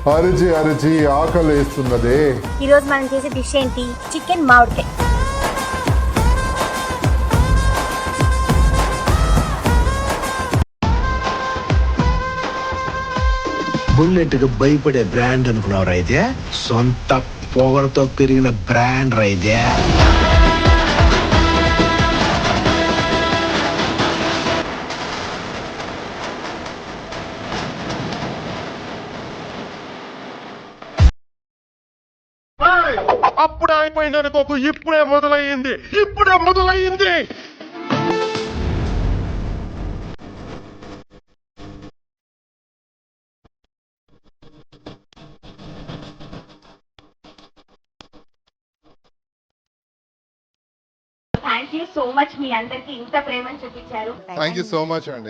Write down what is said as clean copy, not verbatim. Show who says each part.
Speaker 1: అరిచి అరిచి ఆకలి వేస్తున్నదే.
Speaker 2: ఈరోజు మనం చేసే డిష్ ఏంటి? చికెన్ మామిడికాయ.
Speaker 3: బుల్లెట్ కి భయపడే బ్రాండ్ అనుకున్నావు రైతే, సొంత పొగరతో పెరిగిన బ్రాండ్ రైతే.
Speaker 4: అప్పుడు అయిపోయిందని కోపు ఇప్పుడే మొదలయ్యింది.
Speaker 2: థ్యాంక్ యూ సో మచ్, మీ అందరికి ఇంత ప్రేమను చూపించారు.
Speaker 1: థ్యాంక్ యూ సో మచ్ అండి.